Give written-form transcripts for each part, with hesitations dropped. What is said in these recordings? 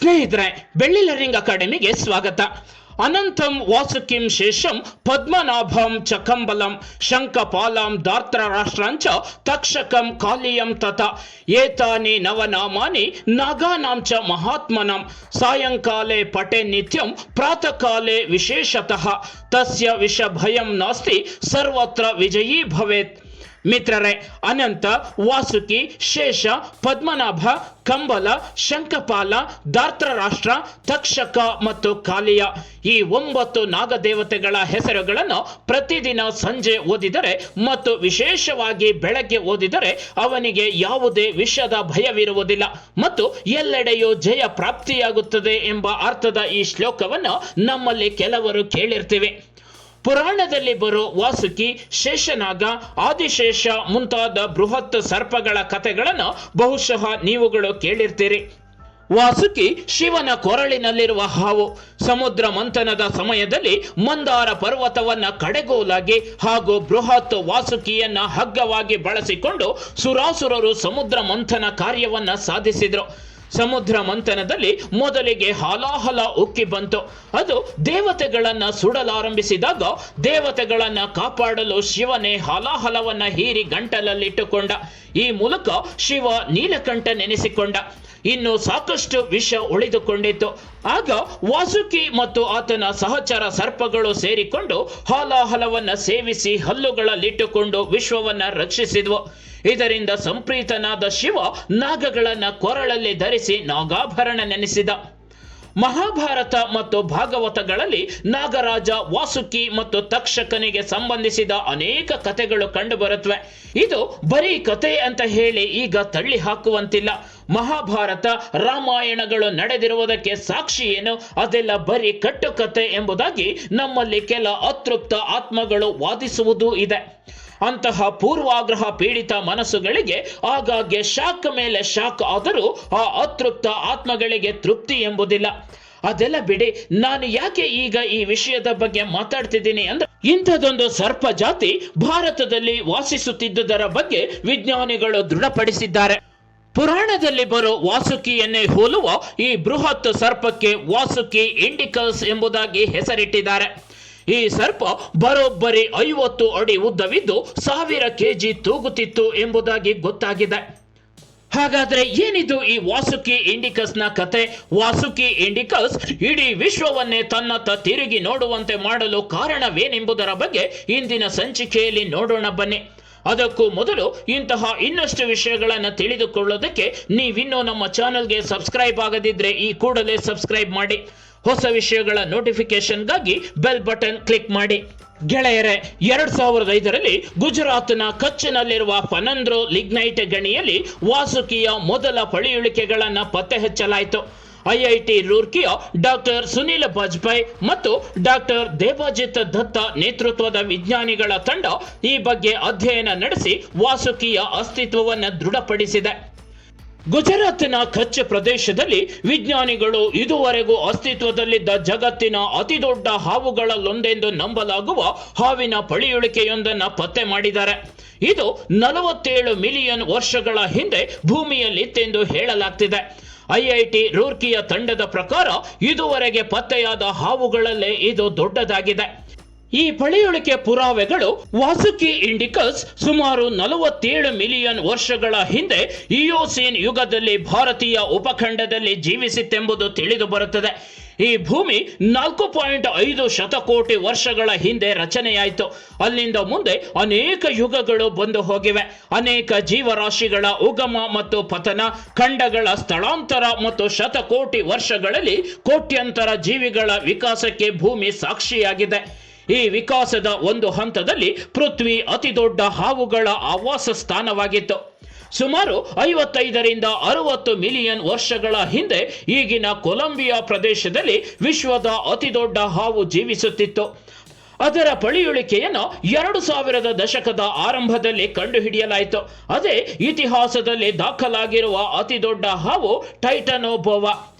ಸ್ನೇಹಿತರೆ, ಬೆಳ್ಳಿ ಲರ್ನಿಂಗ್ ಅಕಾಡೆಮಿಗೆ ಸ್ವಾಗತ. ಅನಂತಂ ವಾಸುಕಿಂ ಶೇಷಂ ಪದ್ಮನಾಭಂ ಚಕಂಬಲಂ ಶಂಖಪಾಲಂ ಧಾರ್ತರಾಷ್ಟ್ರಾಂಚ ತಕ್ಷಕಂ ಕಾಲಿಯಂ ತತ ಏತಾನಿ ನವನಾಮಾನಿ ನಾಗಾನಾಂ ಚ ಮಹಾತ್ಮನಂ ಸಾಯಂಕಾಲೆ ಪಟೆ ನಿತ್ಯಂ ಪ್ರಾತಃಕಾಲೆ ವಿಶೇಷತಃ ತಸ್ಯ ವಿಷಭಯಂ ನಾಸ್ತಿ ಸರ್ವತ್ರ ವಿಜಯೀ ಭವೇತ್. ಮಿತ್ರರೇ, ಅನಂತ, ವಾಸುಕಿ, ಶೇಷ, ಪದ್ಮನಾಭ, ಕಂಬಲ, ಶಂಖಪಾಲ, ಧಾರ್ತರಾಷ್ಟ್ರ, ತಕ್ಷಕ ಮತ್ತು ಕಾಲಿಯ ಈ 9 ನಾಗದೇವತೆಗಳ ಹೆಸರುಗಳನ್ನು ಪ್ರತಿದಿನ ಸಂಜೆ ಓದಿದರೆ ಮತ್ತು ವಿಶೇಷವಾಗಿ ಬೆಳಗ್ಗೆ ಓದಿದರೆ ಅವನಿಗೆ ಯಾವುದೇ ವಿಷದ ಭಯವಿರುವುದಿಲ್ಲ ಮತ್ತು ಎಲ್ಲೆಡೆಯೂ ಜಯ ಪ್ರಾಪ್ತಿಯಾಗುತ್ತದೆ ಎಂಬ ಅರ್ಥದ ಈ ಶ್ಲೋಕವನ್ನು ನಮ್ಮಲ್ಲಿ ಕೆಲವರು ಕೇಳಿರ್ತೀವಿ. ಪುರಾಣದಲ್ಲಿ ಬರೋ ವಾಸುಕಿ, ಶೇಷನಾಗ, ಆದಿಶೇಷ ಮುಂತಾದ ಬೃಹತ್ ಸರ್ಪಗಳ ಕಥೆಗಳನ್ನು ಬಹುಶಃ ನೀವುಗಳು ಕೇಳಿರ್ತೀರಿ. ವಾಸುಕಿ ಶಿವನ ಕೊರಳಿನಲ್ಲಿರುವ ಹಾವು. ಸಮುದ್ರ ಮಂಥನದ ಸಮಯದಲ್ಲಿ ಮಂದಾರ ಪರ್ವತವನ್ನ ಕಡೆಗೋಲಾಗಿ ಹಾಗೂ ಬೃಹತ್ ವಾಸುಕಿಯನ್ನ ಹಗ್ಗವಾಗಿ ಬಳಸಿಕೊಂಡು ಸುರಾಸುರರು ಸಮುದ್ರ ಮಂಥನ ಕಾರ್ಯವನ್ನ ಸಾಧಿಸಿದ್ರು. ಸಮುದ್ರ ಮಂಥನದಲ್ಲಿ ಮೊದಲಿಗೆ ಹಾಲಾಹಲ ಉಕ್ಕಿ ಬಂತು. ಅದು ದೇವತೆಗಳನ್ನ ಸುಡಲಾರಂಭಿಸಿದಾಗ ದೇವತೆಗಳನ್ನ ಕಾಪಾಡಲು ಶಿವನೇ ಹಾಲಾಹಲವನ್ನ ಹೀರಿ ಗಂಟಲಲ್ಲಿಟ್ಟುಕೊಂಡ. ಈ ಮೂಲಕ ಶಿವ ನೀಲಕಂಠ ನೆನೆಸಿಕೊಂಡ. ಇನ್ನು ಸಾಕಷ್ಟು ವಿಷ ಉಳಿದುಕೊಂಡಿತ್ತು. ಆಗ ವಾಸುಕಿ ಮತ್ತು ಆತನ ಸಹಚರ ಸರ್ಪಗಳು ಸೇರಿಕೊಂಡು ಹಾಲಾಹಲವನ್ನ ಸೇವಿಸಿ ಹಲ್ಲುಗಳಲ್ಲಿಟ್ಟುಕೊಂಡು ವಿಶ್ವವನ್ನ ರಕ್ಷಿಸಿದ್ವು. ಇದರಿಂದ ಸಂಪ್ರೀತನಾದ ಶಿವ ನಾಗಗಳನ್ನ ಕೊರಳಲ್ಲಿ ಧರಿಸಿ ನಾಗಾಭರಣ ನೆನೆಸಿದ. ಮಹಾಭಾರತ ಮತ್ತು ಭಾಗವತಗಳಲ್ಲಿ ನಾಗರಾಜ, ವಾಸುಕಿ ಮತ್ತು ತಕ್ಷಕನಿಗೆ ಸಂಬಂಧಿಸಿದ ಅನೇಕ ಕಥೆಗಳು ಕಂಡುಬರುತ್ತವೆ. ಇದು ಬರೀ ಕಥೆ ಅಂತ ಹೇಳಿ ಈಗ ತಳ್ಳಿ ಹಾಕುವಂತಿಲ್ಲ. ಮಹಾಭಾರತ, ರಾಮಾಯಣಗಳು ನಡೆದಿರುವುದಕ್ಕೆ ಸಾಕ್ಷಿ ಏನು? ಅದೆಲ್ಲ ಬರೀ ಕಟ್ಟುಕತೆ ಎಂಬುದಾಗಿ ನಮ್ಮಲ್ಲಿ ಕೆಲ ಅತೃಪ್ತ ಆತ್ಮಗಳು ವಾದಿಸುವುದೂ ಇದೆ. ಅಂತಹ ಪೂರ್ವಾಗ್ರಹ ಪೀಡಿತ ಮನಸ್ಸುಗಳಿಗೆ ಆಗಾಗ್ಗೆ ಶಾಕ್ ಮೇಲೆ ಶಾಕ್ ಆದರೂ ಆ ಅತೃಪ್ತ ಆತ್ಮಗಳಿಗೆ ತೃಪ್ತಿ ಎಂಬುದಿಲ್ಲ. ಅದೆಲ್ಲ ಬಿಡಿ, ನಾನು ಯಾಕೆ ಈಗ ಈ ವಿಷಯದ ಬಗ್ಗೆ ಮಾತಾಡ್ತಿದ್ದೀನಿ ಅಂದ್ರೆ, ಇಂಥದೊಂದು ಸರ್ಪ ಜಾತಿ ಭಾರತದಲ್ಲಿ ವಾಸಿಸುತ್ತಿದ್ದುದರ ಬಗ್ಗೆ ವಿಜ್ಞಾನಿಗಳು ದೃಢಪಡಿಸಿದ್ದಾರೆ. ಪುರಾಣದಲ್ಲಿ ಬರೋ ವಾಸುಕಿಯನ್ನೇ ಹೋಲುವ ಈ ಬೃಹತ್ ಸರ್ಪಕ್ಕೆ ವಾಸುಕಿ ಇಂಡಿಕಸ್ ಎಂಬುದಾಗಿ ಹೆಸರಿಟ್ಟಿದ್ದಾರೆ. ಈ ಸರ್ಪ ಬರೋಬ್ಬರಿ 50 ಅಡಿ ಉದ್ದವಿದ್ದು 1000 kg ತೂಗುತ್ತಿತ್ತು ಎಂಬುದಾಗಿ ಗೊತ್ತಾಗಿದೆ. ಹಾಗಾದ್ರೆ ಏನಿದು ಈ ವಾಸುಕಿ ಇಂಡಿಕಸ್ನ ಕತೆ? ವಾಸುಕಿ ಇಂಡಿಕಸ್ ಇಡೀ ವಿಶ್ವವನ್ನೇ ತನ್ನತ್ತ ತಿರುಗಿ ನೋಡುವಂತೆ ಮಾಡಲು ಕಾರಣವೇನೆಂಬುದರ ಬಗ್ಗೆ ಇಂದಿನ ಸಂಚಿಕೆಯಲ್ಲಿ ನೋಡೋಣ ಬನ್ನಿ. ಅದಕ್ಕೂ ಮೊದಲು ಇಂತಹ ಇನ್ನಷ್ಟು ವಿಷಯಗಳನ್ನು ತಿಳಿದುಕೊಳ್ಳೋದಕ್ಕೆ ನೀವಿನ್ನೂ ನಮ್ಮ ಚಾನೆಲ್ಗೆ ಸಬ್ಸ್ಕ್ರೈಬ್ ಆಗದಿದ್ರೆ ಈ ಕೂಡಲೇ ಸಬ್ಸ್ಕ್ರೈಬ್ ಮಾಡಿ. ಹೊಸ ವಿಷಯಗಳ ನೋಟಿಫಿಕೇಶನ್ಗಾಗಿ ಬೆಲ್ ಬಟನ್ ಕ್ಲಿಕ್ ಮಾಡಿ. ಗೆಳೆಯರೆ, 2005ರಲ್ಲಿ ಗುಜರಾತ್ನ ಕಚ್ನಲ್ಲಿರುವ ಫನಂದ್ರೋ ಲಿಗ್ನೈಟ್ ಗಣಿಯಲ್ಲಿ ವಾಸುಕಿಯ ಮೊದಲ ಪಳೆಯುಳಿಕೆಗಳನ್ನು ಪತ್ತೆ ಹಚ್ಚಲಾಯಿತು. ಐಐಟಿ ರೂರ್ಕಿಯ ಡಾಕ್ಟರ್ ಸುನಿಲ್ ಬಾಜ್ಪಾಯ್ ಮತ್ತು ಡಾಕ್ಟರ್ ದೇಬಾಜಿತ್ ದತ್ತ ನೇತೃತ್ವದ ವಿಜ್ಞಾನಿಗಳ ತಂಡ ಈ ಬಗ್ಗೆ ಅಧ್ಯಯನ ನಡೆಸಿ ವಾಸುಕಿಯ ಅಸ್ತಿತ್ವವನ್ನು ದೃಢಪಡಿಸಿದೆ. ಗುಜರಾತ್ನ ಕಚ್ ಪ್ರದೇಶದಲ್ಲಿ ವಿಜ್ಞಾನಿಗಳು ಇದುವರೆಗೂ ಅಸ್ತಿತ್ವದಲ್ಲಿದ್ದ ಜಗತ್ತಿನ ಅತಿದೊಡ್ಡ ಹಾವುಗಳಲ್ಲೊಂದೆಂದು ನಂಬಲಾಗುವ ಹಾವಿನ ಪಳೆಯುಳಿಕೆಯೊಂದನ್ನು ಪತ್ತೆ ಮಾಡಿದ್ದಾರೆ. ಇದು 47 ಮಿಲಿಯನ್ ವರ್ಷಗಳ ಹಿಂದೆ ಭೂಮಿಯಲ್ಲಿತ್ತೆಂದು ಹೇಳಲಾಗ್ತಿದೆ. ಐಐಟಿ ರೂರ್ಕಿಯ ತಂಡದ ಪ್ರಕಾರ ಇದುವರೆಗೆ ಪತ್ತೆಯಾದ ಹಾವುಗಳಲ್ಲೇ ಇದು ದೊಡ್ಡದಾಗಿದೆ. ಈ ಪಳೆಯುಳಿಕೆ ಪುರಾವೆಗಳು ವಾಸುಕಿ ಇಂಡಿಕಸ್ ಸುಮಾರು 47 ಮಿಲಿಯನ್ ವರ್ಷಗಳ ಹಿಂದೆ ಇಯೋಸೀನ್ ಯುಗದಲ್ಲಿ ಭಾರತೀಯ ಉಪಖಂಡದಲ್ಲಿ ಜೀವಿಸಿತ್ತೆಂಬುದು ತಿಳಿದು ಬರುತ್ತದೆ. ಈ ಭೂಮಿ 4.5 ಶತಕೋಟಿ ವರ್ಷಗಳ ಹಿಂದೆ ರಚನೆಯಾಯಿತು. ಅಲ್ಲಿಂದ ಮುಂದೆ ಅನೇಕ ಯುಗಗಳು ಬಂದು ಹೋಗಿವೆ. ಅನೇಕ ಜೀವರಾಶಿಗಳ ಉಗಮ ಮತ್ತು ಪತನ, ಖಂಡಗಳ ಸ್ಥಳಾಂತರ ಮತ್ತು ಶತಕೋಟಿ ವರ್ಷಗಳಲ್ಲಿ ಕೋಟ್ಯಂತರ ಜೀವಿಗಳ ವಿಕಾಸಕ್ಕೆ ಭೂಮಿ ಸಾಕ್ಷಿಯಾಗಿದೆ. ಈ ವಿಕಾಸದ ಒಂದು ಹಂತದಲ್ಲಿ ಪೃಥ್ವಿ ಅತಿದೊಡ್ಡ ಹಾವುಗಳ ಆವಾಸ ಸ್ಥಾನವಾಗಿತ್ತು. ಸುಮಾರು 55ರಿಂದ 60 ಮಿಲಿಯನ್ ವರ್ಷಗಳ ಹಿಂದೆ ಈಗಿನ ಕೊಲಂಬಿಯಾ ಪ್ರದೇಶದಲ್ಲಿ ವಿಶ್ವದ ಅತಿದೊಡ್ಡ ಹಾವು ಜೀವಿಸುತ್ತಿತ್ತು. ಅದರ ಪಳೆಯುಳಿಕೆಯನ್ನು 2000ರ ದಶಕದ ಆರಂಭದಲ್ಲಿ ಕಂಡುಹಿಡಿಯಲಾಯಿತು. ಅದೇ ಇತಿಹಾಸದಲ್ಲಿ ದಾಖಲಾಗಿರುವ ಅತಿದೊಡ್ಡ ಹಾವು ಟೈಟನೋಬೋವಾ.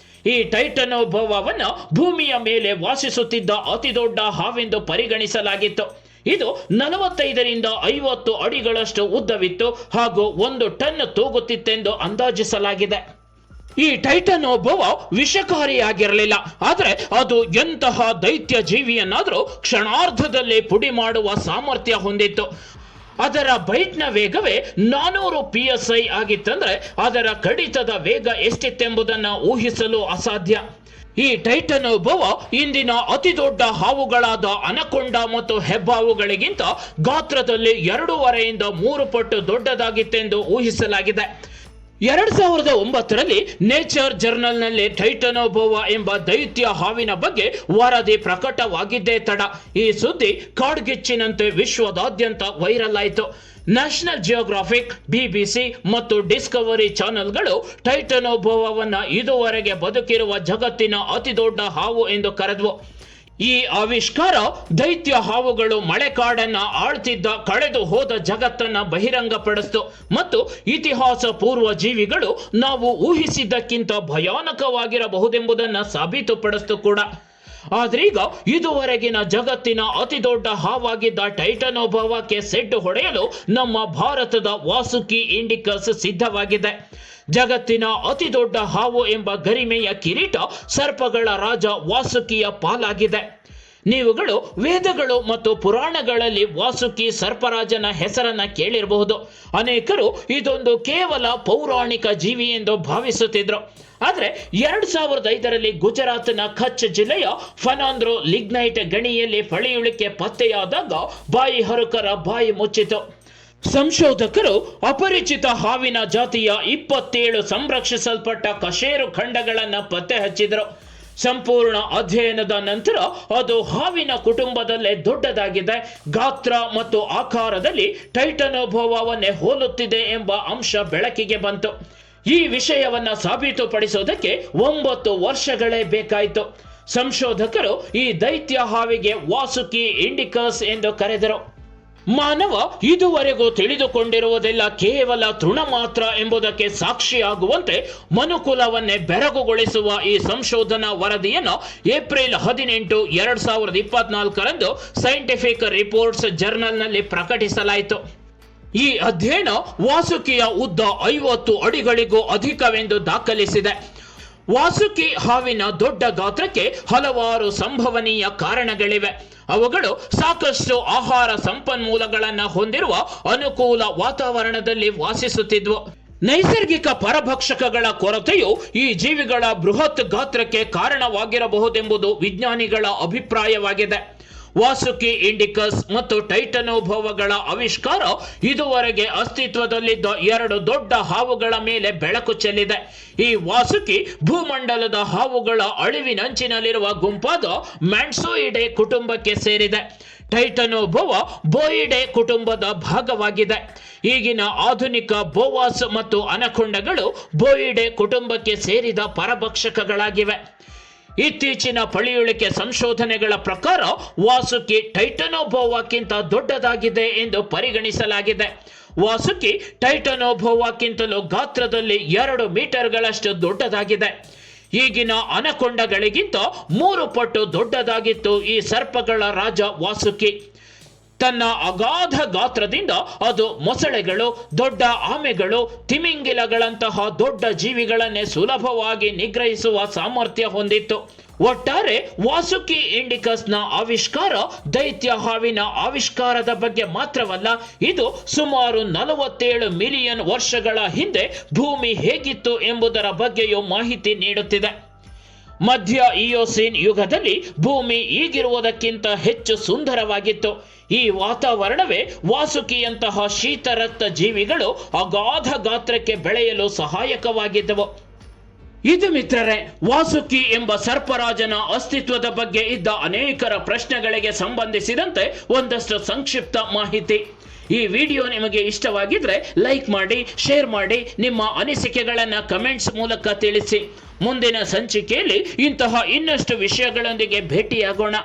ಈ ಟೈಟನೋಬೋವಾವನ್ನು ಭೂಮಿಯ ಮೇಲೆ ವಾಸಿಸುತ್ತಿದ್ದ ಅತಿದೊಡ್ಡ ಹಾವೆಂದು ಪರಿಗಣಿಸಲಾಗಿತ್ತು. ಇದು 45ರಿಂದ 50 ಅಡಿಗಳಷ್ಟು ಉದ್ದವಿತ್ತು ಹಾಗೂ 1 ಟನ್ ತೂಗುತ್ತಿತ್ತೆಂದು ಅಂದಾಜಿಸಲಾಗಿದೆ. ಈ ಟೈಟನೋಬವ ವಿಷಕಾರಿಯಾಗಿರಲಿಲ್ಲ, ಆದರೆ ಅದು ಎಂತಹ ದೈತ್ಯ ಜೀವಿಯನ್ನಾದರೂ ಕ್ಷಣಾರ್ಧದಲ್ಲಿ ಪುಡಿ ಮಾಡುವ ಸಾಮರ್ಥ್ಯ ಹೊಂದಿತ್ತು. ಅದರ ಬೈಟ್ನ ವೇಗವೇ 400 PSI ಆಗಿತ್ತಂದ್ರೆ ಅದರ ಕಡಿತದ ವೇಗ ಎಷ್ಟಿತ್ತೆಂಬುದನ್ನು ಊಹಿಸಲು ಅಸಾಧ್ಯ. ಈ ಟೈಟನೋಬವ ಇಂದಿನ ಅತಿ ದೊಡ್ಡ ಹಾವುಗಳಾದ ಅನಕೊಂಡ ಮತ್ತು ಹೆಬ್ಬಾವುಗಳಿಗಿಂತ ಗಾತ್ರದಲ್ಲಿ 2.5 ಇಂದ 3 ಪಟ್ಟು ದೊಡ್ಡದಾಗಿತ್ತೆಂದು ಊಹಿಸಲಾಗಿದೆ. 2009ರಲ್ಲಿ ನೇಚರ್ ಜರ್ನಲ್ನಲ್ಲಿ ಟೈಟನೋಬವ ಎಂಬ ದೈತ್ಯ ಹಾವಿನ ಬಗ್ಗೆ ವರದಿ ಪ್ರಕಟವಾಗಿದ್ದೇ ತಡ ಈ ಸುದ್ದಿ ಕಾಡ್ಗಿಚ್ಚಿನಂತೆ ವಿಶ್ವದಾದ್ಯಂತ ವೈರಲ್ ಆಯಿತು. ನ್ಯಾಷನಲ್ ಜಿಯೋಗ್ರಾಫಿಕ್, BBC ಮತ್ತು ಡಿಸ್ಕವರಿ ಚಾನೆಲ್ಗಳು ಟೈಟನೋಬವವನ್ನು ಇದುವರೆಗೆ ಬದುಕಿರುವ ಜಗತ್ತಿನ ಅತಿ ದೊಡ್ಡ ಹಾವು ಎಂದು ಕರೆದವು. ಈ ಆವಿಷ್ಕಾರ ದೈತ್ಯ ಹಾವುಗಳು ಮಳೆಕಾಡನ್ನ ಆಳ್ತಿದ್ದ ಕಳೆದು ಹೋದ ಜಗತ್ತನ್ನ ಬಹಿರಂಗಪಡಿಸಿತು ಮತ್ತು ಇತಿಹಾಸ ಪೂರ್ವ ಜೀವಿಗಳು ನಾವು ಊಹಿಸಿದ್ದಕ್ಕಿಂತ ಭಯಾನಕವಾಗಿರಬಹುದೆಂಬುದನ್ನು ಸಾಬೀತುಪಡಿಸಿತು ಕೂಡ. ಆದ್ರೀಗ ಇದುವರೆಗಿನ ಜಗತ್ತಿನ ಅತಿ ದೊಡ್ಡ ಹಾವಾಗಿದ್ದ ಟೈಟನೋಬವಕ್ಕೆ ಸೆಡ್ಡು ಹೊಡೆಯಲು ನಮ್ಮ ಭಾರತದ ವಾಸುಕಿ ಇಂಡಿಕಸ್ ಸಿದ್ಧವಾಗಿದೆ. ಜಗತ್ತಿನ ಅತಿ ದೊಡ್ಡ ಹಾವು ಎಂಬ ಗರಿಮೆಯ ಕಿರೀಟ ಸರ್ಪಗಳ ರಾಜ ವಾಸುಕಿಯ ಪಾಲಾಗಿದೆ. ನೀವುಗಳು ವೇದಗಳು ಮತ್ತು ಪುರಾಣಗಳಲ್ಲಿ ವಾಸುಕಿ ಸರ್ಪರಾಜನ ಹೆಸರನ್ನ ಕೇಳಿರಬಹುದು. ಅನೇಕರು ಇದೊಂದು ಕೇವಲ ಪೌರಾಣಿಕ ಜೀವಿ ಎಂದು ಭಾವಿಸುತ್ತಿದ್ರು. ಆದರೆ 2005ರಲ್ಲಿ ಗುಜರಾತ್ನ ಕಚ್ ಜಿಲ್ಲೆಯ ಫನಾಂದ್ರೋ ಲಿಗ್ನೈಟ್ ಗಣಿಯಲ್ಲಿ ಪಳೆಯುಳಿಕೆ ಪತ್ತೆಯಾದಾಗ ಬಾಯಿ ಹರುಕರ ಬಾಯಿ ಮುಚ್ಚಿತು. ಸಂಶೋಧಕರು ಅಪರಿಚಿತ ಹಾವಿನ ಜಾತಿಯ 27 ಸಂರಕ್ಷಿಸಲ್ಪಟ್ಟ ಕಶೇರು ಖಂಡಗಳನ್ನು ಪತ್ತೆ ಹಚ್ಚಿದರು. ಸಂಪೂರ್ಣ ಅಧ್ಯಯನದ ನಂತರ ಅದು ಹಾವಿನ ಕುಟುಂಬದಲ್ಲೇ ದೊಡ್ಡದಾಗಿದೆ, ಗಾತ್ರ ಮತ್ತು ಆಕಾರದಲ್ಲಿ ಟೈಟನೋಬವನ್ನೇ ಹೋಲುತ್ತಿದೆ ಎಂಬ ಅಂಶ ಬೆಳಕಿಗೆ ಬಂತು. ಈ ವಿಷಯವನ್ನ ಸಾಬೀತುಪಡಿಸೋದಕ್ಕೆ 9 ವರ್ಷಗಳೇ ಬೇಕಾಯಿತು. ಸಂಶೋಧಕರು ಈ ದೈತ್ಯ ಹಾವಿಗೆ ವಾಸುಕಿ ಇಂಡಿಕಸ್ ಎಂದು ಕರೆದರು. ಮಾನವ ಇದುವರೆಗೂ ತಿಳಿದುಕೊಂಡಿರುವುದೆಲ್ಲ ಕೇವಲ ತೃಣ ಮಾತ್ರ ಎಂಬುದಕ್ಕೆ ಸಾಕ್ಷಿಯಾಗುವಂತೆ ಮನುಕುಲವನ್ನೇ ಬೆರಗುಗೊಳಿಸುವ ಈ ಸಂಶೋಧನಾ ವರದಿಯನ್ನು ಏಪ್ರಿಲ್ 18, 2024ರಂದು ಸೈಂಟಿಫಿಕ್ ರಿಪೋರ್ಟ್ಸ್ ಜರ್ನಲ್ನಲ್ಲಿ ಪ್ರಕಟಿಸಲಾಯಿತು. ಈ ಅಧ್ಯಯನ ವಾಸುಕಿಯ ಉದ್ದ 50 ಅಡಿಗಳಿಗೂ ಅಧಿಕವೆಂದು ದಾಖಲಿಸಿದೆ. ವಾಸುಕಿ ಹಾವಿನ ದೊಡ್ಡ ಗಾತ್ರಕ್ಕೆ ಹಲವಾರು ಸಂಭವನೀಯ ಕಾರಣಗಳಿವೆ. ಅವುಗಳು ಸಾಕಷ್ಟು ಆಹಾರ ಸಂಪನ್ಮೂಲಗಳನ್ನು ಹೊಂದಿರುವ ಅನುಕೂಲ ವಾತಾವರಣದಲ್ಲಿ ವಾಸಿಸುತ್ತಿದ್ವು. ನೈಸರ್ಗಿಕ ಪರಭಕ್ಷಕಗಳ ಕೊರತೆಯು ಈ ಜೀವಿಗಳ ಬೃಹತ್ ಗಾತ್ರಕ್ಕೆ ಕಾರಣವಾಗಿರಬಹುದೆಂಬುದು ವಿಜ್ಞಾನಿಗಳ ಅಭಿಪ್ರಾಯವಾಗಿದೆ. ವಾಸುಕಿ ಇಂಡಿಕಸ್ ಮತ್ತು ಟೈಟನೋಬವಗಳ ಆವಿಷ್ಕಾರ ಇದುವರೆಗೆ ಅಸ್ತಿತ್ವದಲ್ಲಿದ್ದ 2 ದೊಡ್ಡ ಹಾವುಗಳ ಮೇಲೆ ಬೆಳಕು ಚೆಲ್ಲಿದೆ. ಈ ವಾಸುಕಿ ಭೂಮಂಡಲದ ಹಾವುಗಳ ಅಳಿವಿನಂಚಿನಲ್ಲಿರುವ ಗುಂಪಾದ ಮ್ಯಾನ್ಸೋಯಿಡೆ ಕುಟುಂಬಕ್ಕೆ ಸೇರಿದೆ. ಟೈಟನೋಬವ ಬೋಯಿಡೆ ಕುಟುಂಬದ ಭಾಗವಾಗಿದೆ. ಈಗಿನ ಆಧುನಿಕ ಬೋವಾಸ್ ಮತ್ತು ಅನಕೊಂಡಗಳು ಬೋಯಿಡೆ ಕುಟುಂಬಕ್ಕೆ ಸೇರಿದ ಪರಭಕ್ಷಕಗಳಾಗಿವೆ. ಇತ್ತೀಚಿನ ಪಳೆಯುಳಿಕೆ ಸಂಶೋಧನೆಗಳ ಪ್ರಕಾರ ವಾಸುಕಿ ಟೈಟನೋಬವಕ್ಕಿಂತ ದೊಡ್ಡದಾಗಿದೆ ಎಂದು ಪರಿಗಣಿಸಲಾಗಿದೆ. ವಾಸುಕಿ ಟೈಟನೋಬವಕ್ಕಿಂತಲೂ ಗಾತ್ರದಲ್ಲಿ 2 ಮೀಟರ್ಗಳಷ್ಟು ದೊಡ್ಡದಾಗಿದೆ. ಈಗಿನ ಅನಕೊಂಡಗಳಿಗಿಂತ 3 ಪಟ್ಟು ದೊಡ್ಡದಾಗಿತ್ತು ಈ ಸರ್ಪಗಳ ರಾಜ ವಾಸುಕಿ. ತನ್ನ ಅಗಾಧ ಗಾತ್ರದಿಂದ ಅದು ಮೊಸಳೆಗಳು, ದೊಡ್ಡ ಆಮೆಗಳು, ತಿಮಿಂಗಿಲಗಳಂತಹ ದೊಡ್ಡ ಜೀವಿಗಳನ್ನೇ ಸುಲಭವಾಗಿ ನಿಗ್ರಹಿಸುವ ಸಾಮರ್ಥ್ಯ ಹೊಂದಿತ್ತು. ಒಟ್ಟಾರೆ ವಾಸುಕಿ ಇಂಡಿಕಸ್ನ ಆವಿಷ್ಕಾರ ದೈತ್ಯ ಹಾವಿನ ಆವಿಷ್ಕಾರದ ಬಗ್ಗೆ ಮಾತ್ರವಲ್ಲ, ಇದು ಸುಮಾರು 47 ಮಿಲಿಯನ್ ವರ್ಷಗಳ ಹಿಂದೆ ಭೂಮಿ ಹೇಗಿತ್ತು ಎಂಬುದರ ಬಗ್ಗೆಯೂ ಮಾಹಿತಿ ನೀಡುತ್ತಿದೆ. ಮಧ್ಯ ಇಯೋಸೀನ್ ಯುಗದಲ್ಲಿ ಭೂಮಿ ಈಗಿರುವುದಕ್ಕಿಂತ ಹೆಚ್ಚು ಸುಂದರವಾಗಿತ್ತು. ಈ ವಾತಾವರಣವೇ ವಾಸುಕಿಯಂತಹ ಶೀತರಕ್ತ ಜೀವಿಗಳು ಅಗಾಧ ಗಾತ್ರಕ್ಕೆ ಬೆಳೆಯಲು ಸಹಾಯಕವಾಗಿದ್ದವು. ಇದು ಮಿತ್ರರೇ, ವಾಸುಕಿ ಎಂಬ ಸರ್ಪರಾಜನ ಅಸ್ತಿತ್ವದ ಬಗ್ಗೆ ಇದ್ದ ಅನೇಕರ ಪ್ರಶ್ನೆಗಳಿಗೆ ಸಂಬಂಧಿಸಿದಂತೆ ಒಂದಷ್ಟು ಸಂಕ್ಷಿಪ್ತ ಮಾಹಿತಿ. ಈ ವಿಡಿಯೋ ನಿಮಗೆ ಇಷ್ಟವಾಗಿದ್ರೆ ಲೈಕ್ ಮಾಡಿ, ಶೇರ್ ಮಾಡಿ, ನಿಮ್ಮ ಅನಿಸಿಕೆಗಳನ್ನು ಕಮೆಂಟ್ಸ್ ಮೂಲಕ ತಿಳಿಸಿ. ಮುಂದಿನ ಸಂಚಿಕೆಯಲ್ಲಿ ಇಂತಹ ಇನ್ನಷ್ಟು ವಿಷಯಗಳೊಂದಿಗೆ ಭೇಟಿಯಾಗೋಣ.